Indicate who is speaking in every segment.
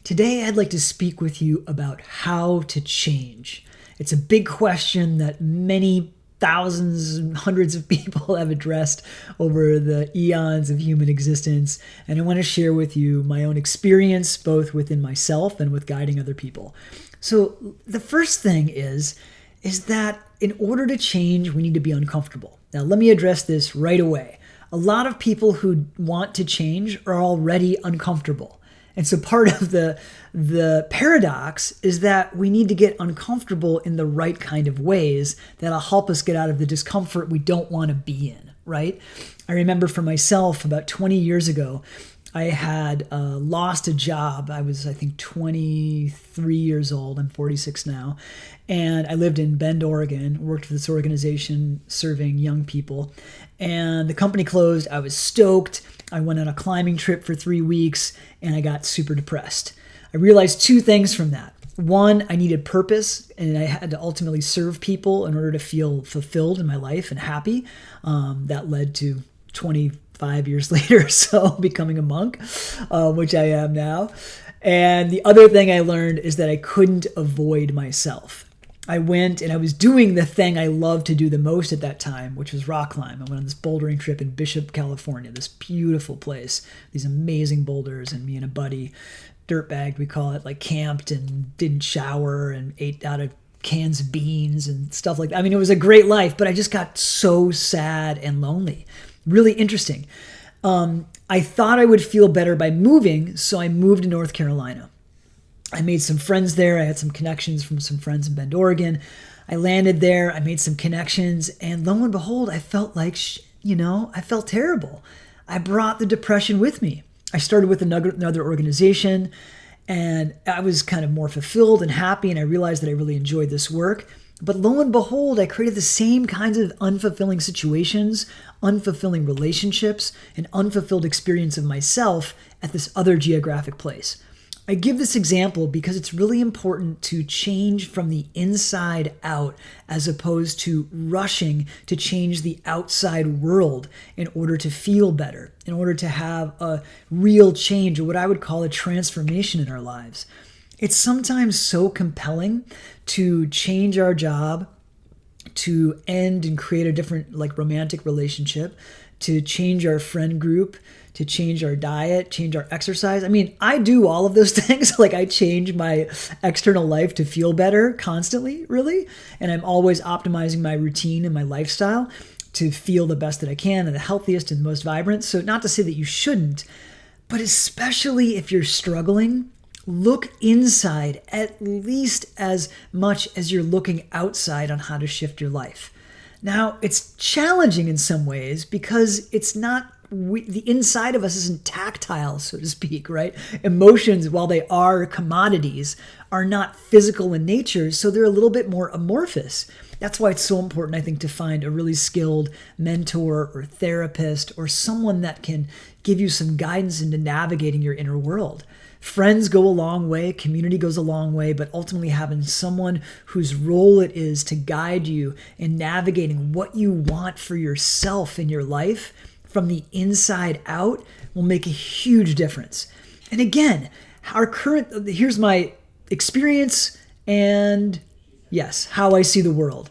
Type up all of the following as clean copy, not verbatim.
Speaker 1: Today, I'd like to speak with you about how to change. It's a big question that many thousands and hundreds of people have addressed over the eons of human existence. And I want to share with you my own experience, both within myself and with guiding other people. So the first thing is that in order to change, we need to be uncomfortable. Now, let me address this right away. A lot of people who want to change are already uncomfortable. And so part of the paradox is that we need to get uncomfortable in the right kind of ways that'll help us get out of the discomfort we don't want to be in, right? I remember for myself about 20 years ago, I had lost a job. I was, I think, 23 years old. I'm 46 now. And I lived in Bend, Oregon, worked for this organization serving young people. And the company closed. I was stoked. I went on a climbing trip for 3 weeks and I got super depressed. I realized two things from that. One, I needed purpose and I had to ultimately serve people in order to feel fulfilled in my life and happy. That led to 25 years later, so becoming a monk, which I am now. And the other thing I learned is that I couldn't avoid myself. I went and I was doing the thing I loved to do the most at that time, which was rock climb. I went on this bouldering trip in Bishop, California, this beautiful place, these amazing boulders, and me and a buddy, dirtbagged, we call it, like camped and didn't shower and ate out of cans of beans and stuff like that. I mean, it was a great life, but I just got so sad and lonely. Really interesting. I thought I would feel better by moving, so I moved to North Carolina. I made some friends there. I had some connections from some friends in Bend, Oregon. I landed there. I made some connections. And lo and behold, I felt like, I felt terrible. I brought the depression with me. I started with another organization and I was kind of more fulfilled and happy. And I realized that I really enjoyed this work. But lo and behold, I created the same kinds of unfulfilling situations, unfulfilling relationships, and unfulfilled experience of myself at this other geographic place. I give this example because it's really important to change from the inside out as opposed to rushing to change the outside world in order to feel better, in order to have a real change or what I would call a transformation in our lives. It's sometimes so compelling to change our job, to end and create a different romantic relationship, to change our friend group, to change our diet, change our exercise. I mean, I do all of those things. I change my external life to feel better constantly, really. And I'm always optimizing my routine and my lifestyle to feel the best that I can and the healthiest and the most vibrant. So not to say that you shouldn't, but especially if you're struggling, look inside at least as much as you're looking outside on how to shift your life. Now, it's challenging in some ways because it's not the inside of us isn't tactile, so to speak, right? Emotions, while they are commodities, are not physical in nature, so they're a little bit more amorphous. That's why it's so important, I think, to find a really skilled mentor or therapist or someone that can give you some guidance into navigating your inner world. Friends go a long way, community goes a long way, but ultimately having someone whose role it is to guide you in navigating what you want for yourself in your life from the inside out will make a huge difference. And again, here's my experience and yes, how I see the world.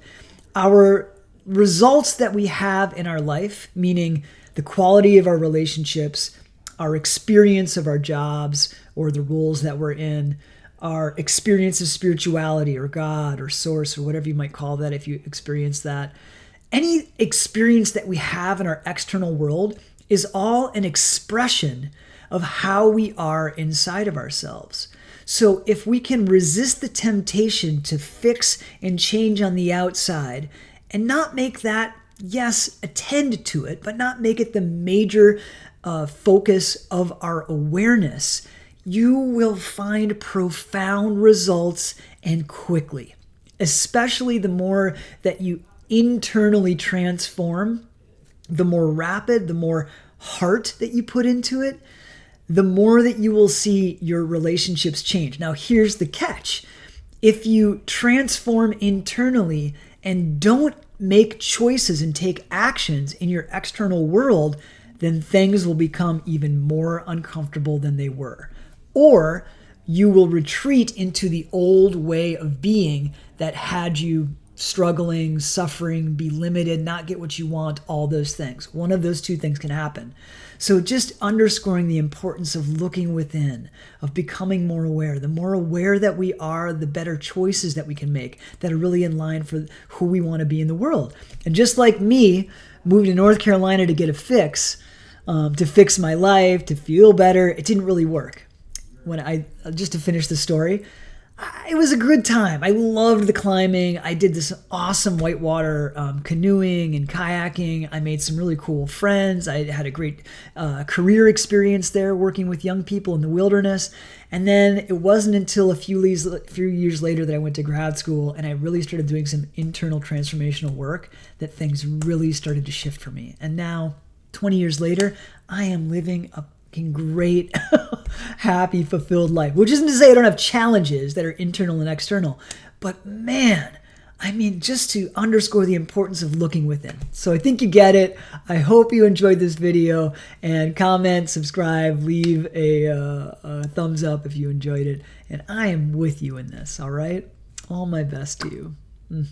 Speaker 1: Our results that we have in our life, meaning the quality of our relationships, our experience of our jobs or the roles that we're in, our experience of spirituality or God or source or whatever you might call that if you experience that. Any experience that we have in our external world is all an expression of how we are inside of ourselves. So if we can resist the temptation to fix and change on the outside and not make that, yes, attend to it, but not make it the major focus of our awareness, you will find profound results and quickly, especially the more that you internally transform, the more rapid, the more heart that you put into it, the more that you will see your relationships change. Now, here's the catch. If you transform internally and don't make choices and take actions in your external world, then things will become even more uncomfortable than they were. Or you will retreat into the old way of being that had you struggling, suffering, be limited, not get what you want, all those things. One of those two things can happen. So just underscoring the importance of looking within, of becoming more aware. The more aware that we are, the better choices that we can make that are really in line for who we want to be in the world. And just like me, moved to North Carolina to get a fix, to fix my life, to feel better, it didn't really work. Just to finish the story, it was a good time. I loved the climbing. I did this awesome whitewater canoeing and kayaking. I made some really cool friends. I had a great career experience there working with young people in the wilderness. And then it wasn't until a few years later that I went to grad school and I really started doing some internal transformational work that things really started to shift for me. And now, 20 years later, I am living a great, happy, fulfilled life. Which isn't to say I don't have challenges that are internal and external, but man, I mean, just to underscore the importance of looking within. So I think you get it. I hope you enjoyed this video, and comment, subscribe, leave a thumbs up if you enjoyed it. And I am with you in this, all right? All my best to you.